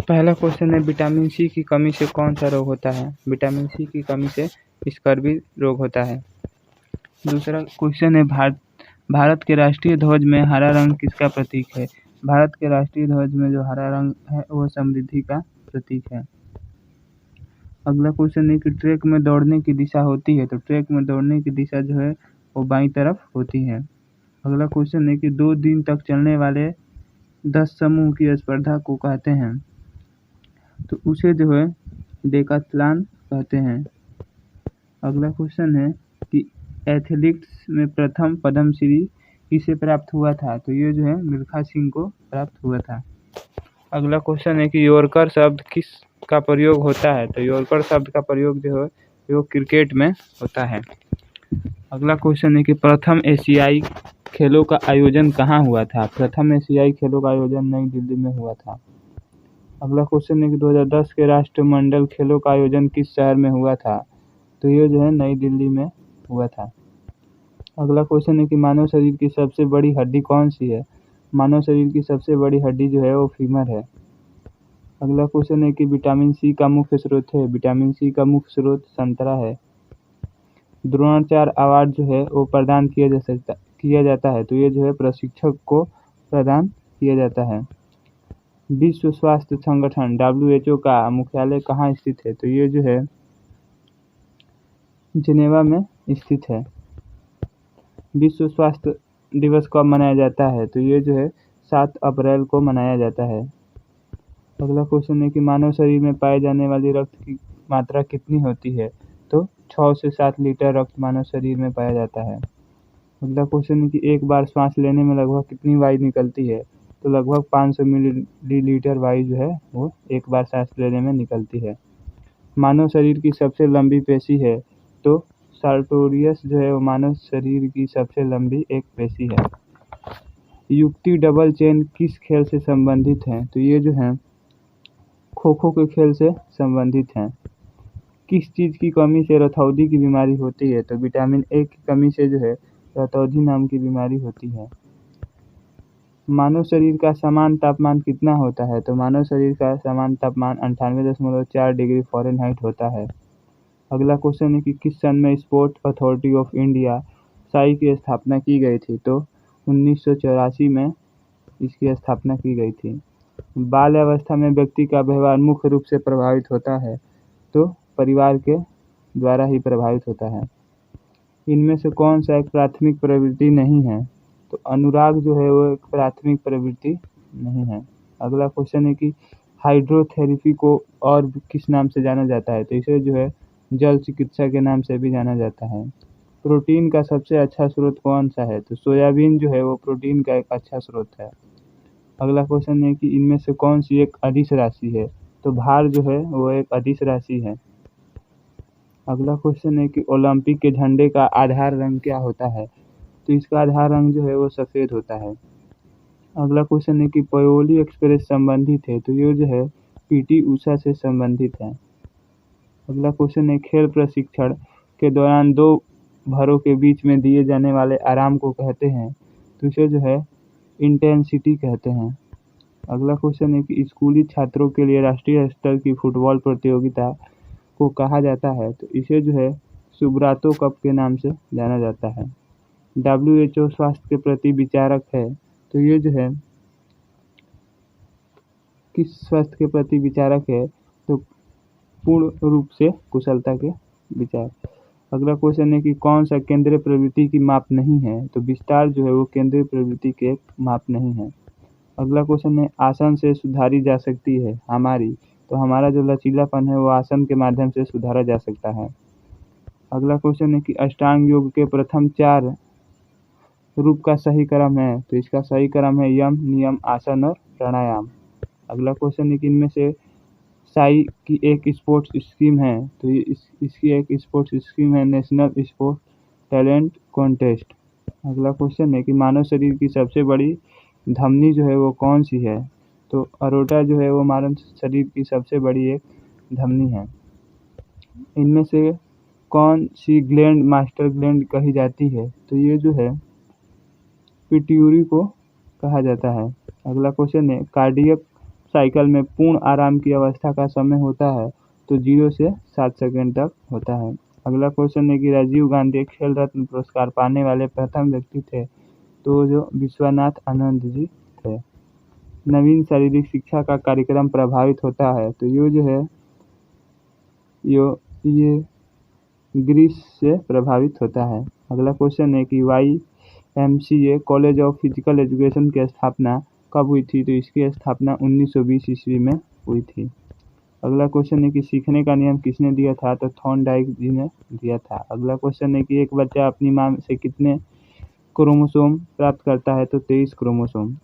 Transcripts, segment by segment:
पहला क्वेश्चन है vitamin C की कमी से कौन सा रोग होता है। विटामिन सी की कमी से स्कर्वी रोग होता है। दूसरा क्वेश्चन है भारत के राष्ट्रीय ध्वज में हरा रंग किसका प्रतीक है। भारत के राष्ट्रीय ध्वज में जो हरा रंग है वो समृद्धि का प्रतीक है। अगला क्वेश्चन है कि ट्रैक में दौड़ने की दिशा होती है, तो ट्रैक में दौड़ने की दिशा जो है वो बाईं तरफ होती है। अगला क्वेश्चन है कि 2 दिन तक चलने वाले 10 समूह की स्पर्धा को कहते हैं, तो उसे जो है डेकाथलॉन कहते हैं। अगला क्वेश्चन है कि एथलेटिक्स में प्रथम पद्मश्री किसे प्राप्त हुआ था, तो ये जो है मिल्खा सिंह को प्राप्त हुआ था। अगला क्वेश्चन है कि यॉर्कर शब्द किस का प्रयोग होता है, तो यॉर्कर शब्द का प्रयोग जो है वो क्रिकेट में होता है। अगला क्वेश्चन है कि प्रथम एशियाई खेलों का आयोजन कहाँ हुआ था। प्रथम एशियाई खेलों का आयोजन नई दिल्ली में हुआ था। अगला क्वेश्चन है कि 2010 के राष्ट्रमंडल खेलों का आयोजन किस शहर में हुआ था, तो ये जो है नई दिल्ली में हुआ था। अगला क्वेश्चन है कि मानव शरीर की सबसे बड़ी हड्डी कौन सी है। मानव शरीर की सबसे बड़ी हड्डी जो है वो फीमर है। अगला क्वेश्चन है कि विटामिन सी का मुख्य स्रोत है। विटामिन सी का मुख्य स्रोत संतरा है। द्रोणाचार्य अवार्ड जो है वो प्रदान किया जाता है, तो ये जो है प्रशिक्षक को प्रदान किया जाता है। विश्व स्वास्थ्य संगठन WHO का मुख्यालय कहाँ स्थित है, तो ये जो है जिनेवा में स्थित है। विश्व स्वास्थ्य दिवस कब मनाया जाता है, तो ये जो है 7 अप्रैल को मनाया जाता है। अगला क्वेश्चन है कि मानव शरीर में पाए जाने वाली रक्त की मात्रा कितनी होती है, तो 6 से 7 लीटर रक्त मानव शरीर में पाया जाता है। अगला क्वेश्चन है कि एक बार सांस लेने में लगभग कितनी वायु निकलती है, तो लगभग 500 मिलीलीटर वायु जो है वो एक बार सांस लेने में निकलती है। मानव शरीर की सबसे लंबी पेशी है, तो सार्टोरियस जो है वो मानव शरीर की सबसे लंबी एक पेशी है। युक्ति डबल चेन किस खेल से संबंधित है, तो ये जो है खो खो के खेल से संबंधित हैं। किस चीज़ की कमी से रतौंधी की बीमारी होती है, तो विटामिन ए की कमी से जो है रतौंधी नाम की बीमारी होती है। मानव शरीर का समान तापमान कितना होता है, तो मानव शरीर का समान तापमान 98.4 डिग्री फ़ारेनहाइट होता है। अगला क्वेश्चन है कि किस सन में sport authority of India Sai की स्थापना की गई थी, तो 1984 में इसकी स्थापना की गई थी। बाल्यावस्था में व्यक्ति का व्यवहार मुख्य रूप से प्रभावित होता है, तो परिवार के द्वारा ही प्रभावित होता है। इनमें से कौन सा एक प्राथमिक प्रवृत्ति नहीं है, तो अनुराग जो है वो एक प्राथमिक प्रवृत्ति नहीं है। अगला क्वेश्चन है कि हाइड्रोथेरेपी को और किस नाम से जाना जाता है, तो इसे जो है जल चिकित्सा के नाम से भी जाना जाता है। प्रोटीन का सबसे अच्छा स्रोत कौन सा है, तो सोयाबीन जो है वो प्रोटीन का एक अच्छा स्रोत है। अगला क्वेश्चन है कि इनमें से कौन सी एक अदिश राशि है, तो भार जो है वो एक अदिश राशि है। अगला क्वेश्चन है कि ओलंपिक के झंडे का आधार रंग क्या होता है, तो इसका आधार रंग जो है वो सफ़ेद होता है। अगला क्वेश्चन है कि पयोली एक्सप्रेस संबंधित है, तो ये जो है PT उषा से संबंधित है। अगला क्वेश्चन है खेल प्रशिक्षण के दौरान 2 भरों के बीच में दिए जाने वाले आराम को कहते हैं, तो इसे जो है इंटेंसिटी कहते हैं। अगला क्वेश्चन है कि स्कूली छात्रों के लिए राष्ट्रीय स्तर की फुटबॉल प्रतियोगिता को कहा जाता है, तो इसे जो है सुब्रातो कप के नाम से जाना जाता है। WHO स्वास्थ्य के प्रति विचारक है, तो ये जो है किस स्वास्थ्य के प्रति विचारक है, तो पूर्ण रूप से कुशलता के विचार। अगला क्वेश्चन है कि कौन सा केंद्रीय प्रवृत्ति की माप नहीं है, तो विस्तार जो है वो केंद्रीय प्रवृत्ति की एक माप नहीं है। अगला क्वेश्चन है आसन से सुधारी जा सकती है हमारी, तो हमारा जो लचीलापन है वो आसन के माध्यम से सुधारा जा सकता है। अगला क्वेश्चन है कि अष्टांग योग के प्रथम 4 रूप का सही क्रम है, तो इसका सही क्रम है यम, नियम, आसन और प्राणायाम। अगला क्वेश्चन है कि इनमें से साई की एक स्पोर्ट्स स्कीम है, तो ये इसकी एक स्पोर्ट्स स्कीम है नेशनल स्पोर्ट्स टैलेंट कॉन्टेस्ट। अगला क्वेश्चन है कि मानव शरीर की सबसे बड़ी धमनी जो है वो कौन सी है, तो अरोटा जो है वो मानव शरीर की सबसे बड़ी एक धमनी है। इनमें से कौन सी ग्लैंड मास्टर ग्लैंड कही जाती है, तो ये जो है पिट्यूटरी को कहा जाता है। अगला क्वेश्चन है कार्डियक साइकिल में पूर्ण आराम की अवस्था का समय होता है तो 0 से 7 सेकंड तक होता है। अगला क्वेश्चन है कि राजीव गांधी खेल रत्न पुरस्कार पाने वाले प्रथम व्यक्ति थे, तो जो विश्वनाथ आनंद जी थे। नवीन शारीरिक शिक्षा का कार्यक्रम प्रभावित होता है तो ये जो है ये ग्रीस से प्रभावित होता है। अगला क्वेश्चन है कि YMCA college of physical education की स्थापना कब हुई थी, तो इसकी स्थापना 1920 ईस्वी में हुई थी। अगला क्वेश्चन है कि सीखने का नियम किसने दिया था, तो थॉर्नडाइक जी ने दिया था। अगला क्वेश्चन है कि एक बच्चा अपनी मां से कितने क्रोमोसोम प्राप्त करता है, तो 23 क्रोमोसोम।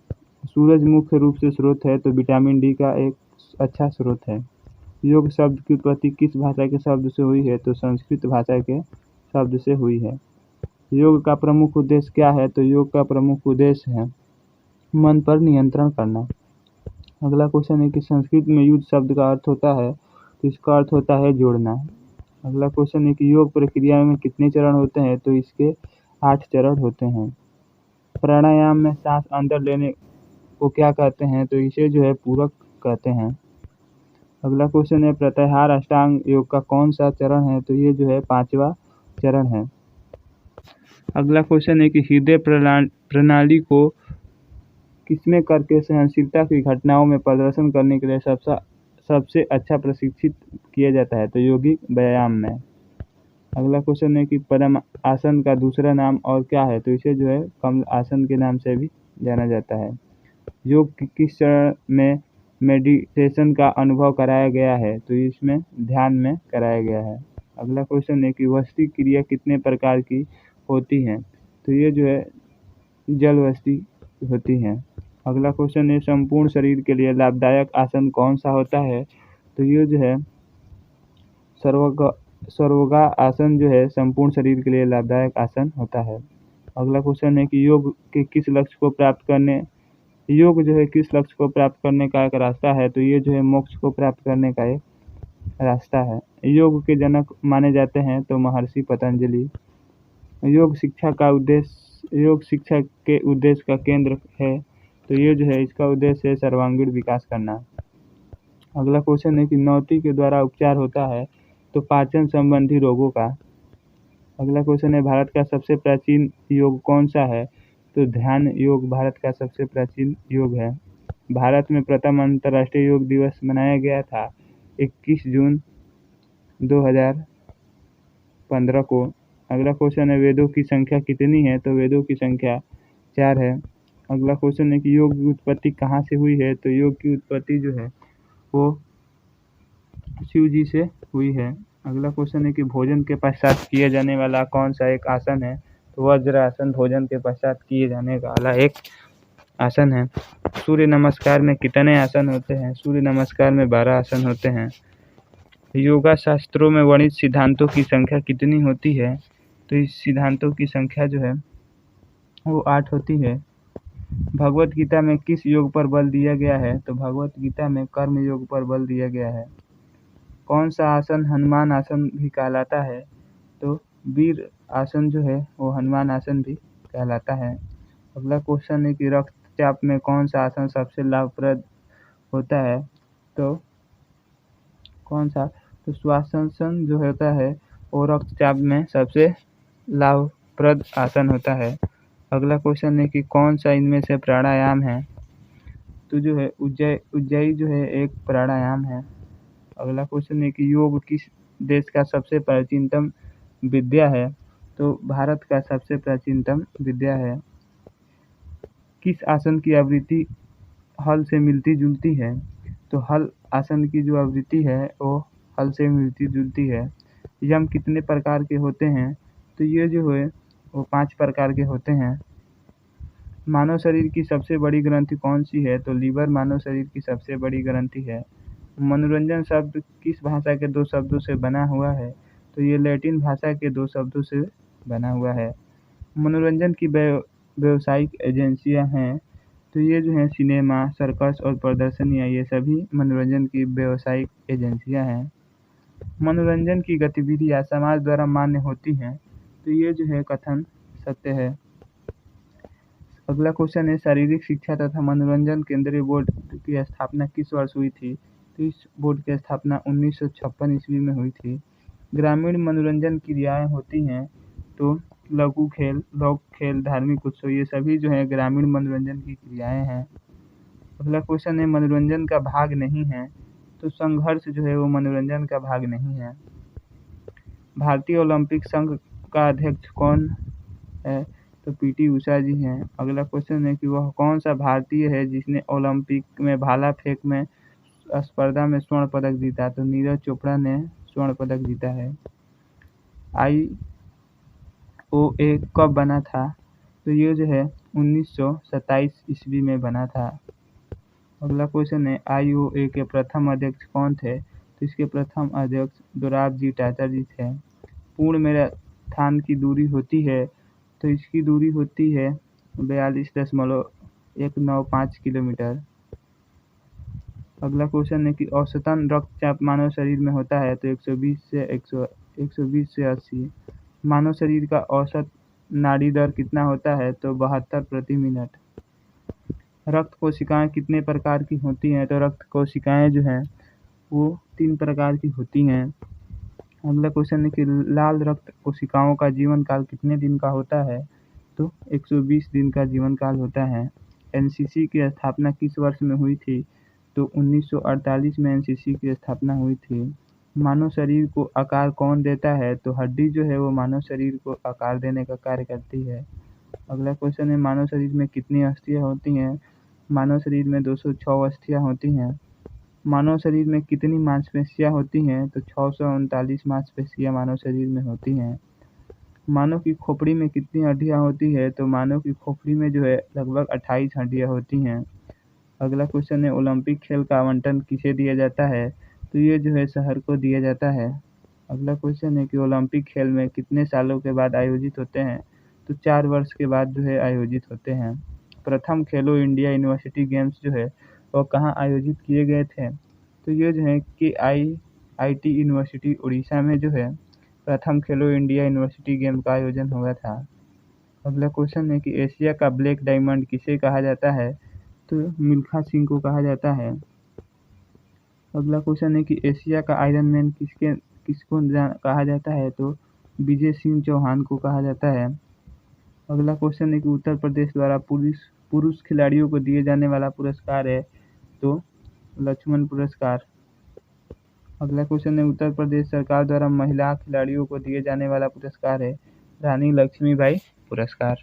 सूरज मुख्य रूप से स्रोत है तो विटामिन डी का एक अच्छा स्रोत है। योग शब्द की उत्पत्ति किस भाषा के शब्द से हुई है, तो संस्कृत भाषा के शब्द से हुई है। योग का प्रमुख उद्देश्य क्या है, तो योग का प्रमुख उद्देश्य है मन पर नियंत्रण करना। अगला क्वेश्चन है कि संस्कृत में युद्ध शब्द का अर्थ होता है, तो इसका अर्थ होता है जोड़ना। अगला क्वेश्चन है कि योग प्रक्रिया में कितने चरण होते हैं, तो इसके 8 चरण होते हैं। प्राणायाम में सांस अंदर लेने को क्या कहते हैं, तो इसे जो है पूरक कहते हैं। अगला क्वेश्चन है प्रत्याहार अष्टांग योग का कौन सा चरण है, तो ये जो है 5वां चरण है। अगला क्वेश्चन है कि हृदय प्रणाली को किसमें करके सहनशीलता की घटनाओं में प्रदर्शन करने के लिए सबसे अच्छा प्रशिक्षित किया जाता है, तो योगिक व्यायाम में। अगला क्वेश्चन है कि पद्म आसन का दूसरा नाम और क्या है, तो इसे जो है कमल आसन के नाम से भी जाना जाता है। योग की किस चरण में मेडिटेशन का अनुभव कराया गया है, तो इसमें ध्यान में कराया गया है। अगला क्वेश्चन है कि वस्ती क्रिया कितने प्रकार की होती हैं, तो ये जो है जल वस्ती होती हैं। अगला क्वेश्चन है संपूर्ण शरीर के लिए लाभदायक आसन कौन सा होता है, तो ये जो है सर्वगा आसन जो है संपूर्ण शरीर के लिए लाभदायक आसन होता है। अगला क्वेश्चन है कि योग जो है किस लक्ष्य को प्राप्त करने का एक रास्ता है, तो ये जो है मोक्ष को प्राप्त करने का एक रास्ता है। योग के जनक माने जाते हैं तो महर्षि पतंजलि। योग शिक्षा के उद्देश्य का केंद्र है, तो ये जो है इसका उद्देश्य है सर्वांगीण विकास करना। अगला क्वेश्चन है कि नौती के द्वारा उपचार होता है तो पाचन संबंधी रोगों का। अगला क्वेश्चन है भारत का सबसे प्राचीन योग कौन सा है, तो ध्यान योग भारत का सबसे प्राचीन योग है। भारत में प्रथम अंतर्राष्ट्रीय योग दिवस मनाया गया था 21 जून 2015 को। अगला क्वेश्चन है वेदों की संख्या कितनी है, तो वेदों की संख्या 4 है। अगला क्वेश्चन है कि योग की उत्पत्ति कहाँ से हुई है, तो योग की उत्पत्ति जो है वो शिव जी से हुई है। अगला क्वेश्चन है कि भोजन के पश्चात किए जाने वाला कौन सा एक आसन है, तो वज्रासन भोजन के पश्चात किए जाने वाला एक आसन है। सूर्य नमस्कार में कितने आसन होते हैं, सूर्य नमस्कार में 12 आसन होते हैं। योगा शास्त्रों में वर्णित सिद्धांतों की संख्या कितनी होती है, तो इस सिद्धांतों की संख्या जो है वो 8 होती है। भगवत गीता में किस योग पर बल दिया गया है, तो भगवत गीता में कर्म योग पर बल दिया गया है। कौन सा आसन हनुमान आसन भी कहलाता है, तो वीर आसन जो है वो हनुमान आसन भी कहलाता है। अगला क्वेश्चन है कि रक्तचाप में कौन सा आसन सबसे लाभप्रद होता है, तो कौन सा, तो श्वासासन जो होता है वो रक्तचाप में सबसे लाभप्रद आसन होता है। अगला क्वेश्चन है कि कौन सा इनमें से प्राणायाम है, तो जो है उज्जयी जो है एक प्राणायाम है। अगला क्वेश्चन है कि योग किस देश का सबसे प्राचीनतम विद्या है, तो भारत का सबसे प्राचीनतम विद्या है। किस आसन की आवृत्ति हल से मिलती जुलती है, तो हल आसन की जो आवृत्ति है वो हल से मिलती जुलती है। यम कितने प्रकार के होते हैं, तो ये जो है वो 5 प्रकार के होते हैं। मानव शरीर की सबसे बड़ी ग्रंथि कौन सी है, तो लीवर मानव शरीर की सबसे बड़ी ग्रंथि है। मनोरंजन शब्द किस भाषा के 2 शब्दों से बना हुआ है, तो ये लैटिन भाषा के 2 शब्दों से बना हुआ है। मनोरंजन की व्यावसायिक एजेंसियां हैं, तो ये जो है सिनेमा, सर्कस और प्रदर्शनियां, ये सभी मनोरंजन की व्यावसायिक एजेंसियां हैं। मनोरंजन की गतिविधियां समाज द्वारा मान्य होती हैं, तो ये जो है कथन सत्य है। अगला क्वेश्चन है शारीरिक शिक्षा तथा मनोरंजन केंद्रीय बोर्ड की स्थापना किस वर्ष हुई थी? तो इस बोर्ड की स्थापना 1956 ईस्वी में हुई थी। ग्रामीण मनोरंजन क्रियाएं होती हैं तो लघु खेल, लोक खेल, धार्मिक उत्सव, ये सभी जो है ग्रामीण मनोरंजन की क्रियाएं हैं। अगला क्वेश्चन है मनोरंजन का भाग नहीं है, तो संघर्ष जो है वो मनोरंजन का भाग नहीं है। भारतीय ओलंपिक संघ का अध्यक्ष कौन है? तो पीटी उषा जी हैं। अगला क्वेश्चन है कि वह कौन सा भारतीय है जिसने ओलंपिक में भाला फेंक में स्पर्धा में स्वर्ण पदक जीता? तो नीरज चोपड़ा ने स्वर्ण पदक जीता है। IOA कब बना था? तो ये जो है 1927 ईस्वी में बना था। अगला क्वेश्चन है IOA के प्रथम अध्यक्ष कौन थे? तो इसके प्रथम अध्यक्ष दोराबजी टाटा जी थे। पूर्ण मैराथन की दूरी होती है तो इसकी दूरी होती है 42.195 किलोमीटर। अगला क्वेश्चन है कि औसतन रक्तचाप मानव शरीर में होता है तो 120 से 80। मानव शरीर का औसत नाड़ी दर कितना होता है? तो 72 प्रति मिनट। रक्त कोशिकाएं कितने प्रकार की होती हैं? तो रक्त कोशिकाएं जो हैं वो 3 प्रकार की होती हैं। अगला क्वेश्चन है कि लाल रक्त कोशिकाओं का जीवन काल कितने दिन का होता है? तो 120 दिन का जीवन काल होता है। एनसीसी की स्थापना किस वर्ष में हुई थी? तो 1948 में एनसीसी की स्थापना हुई थी। मानव शरीर को आकार कौन देता है? तो हड्डी जो है वो मानव शरीर को आकार देने का कार्य करती है। अगला क्वेश्चन है मानव शरीर में कितनी अस्थियां होती हैं? मानव शरीर में 206 अस्थियां होती हैं। मानव शरीर में कितनी मांसपेशियां होती हैं? तो 639 मांसपेशियां मानव शरीर में होती हैं। मानव की खोपड़ी में कितनी हड्डियां होती है? तो मानव की खोपड़ी में जो है लगभग 28 हड्डियां होती हैं। अगला क्वेश्चन है ओलंपिक खेल का आवंटन किसे दिया जाता है? तो ये जो है शहर को दिया जाता है। अगला क्वेश्चन है कि ओलंपिक खेल में कितने सालों के बाद आयोजित होते हैं? तो 4 वर्ष के बाद जो है आयोजित होते हैं। प्रथम खेलो इंडिया यूनिवर्सिटी गेम्स जो है वो कहाँ आयोजित किए गए थे? तो ये जो है KIIT यूनिवर्सिटी उड़ीसा में जो है प्रथम खेलो इंडिया यूनिवर्सिटी गेम का आयोजन हुआ था। अगला क्वेश्चन है कि एशिया का ब्लैक डायमंड किसे कहा जाता है? तो मिल्खा सिंह को कहा जाता है। अगला क्वेश्चन है कि एशिया का आयरन मैन किसको कहा जाता है? तो विजय सिंह चौहान को कहा जाता है। अगला क्वेश्चन है कि उत्तर प्रदेश द्वारा पुरुष खिलाड़ियों को दिए जाने वाला पुरस्कार है? तो लक्ष्मण पुरस्कार। अगला क्वेश्चन है उत्तर प्रदेश सरकार द्वारा महिला खिलाड़ियों को दिए जाने वाला पुरस्कार है? रानी लक्ष्मीबाई पुरस्कार।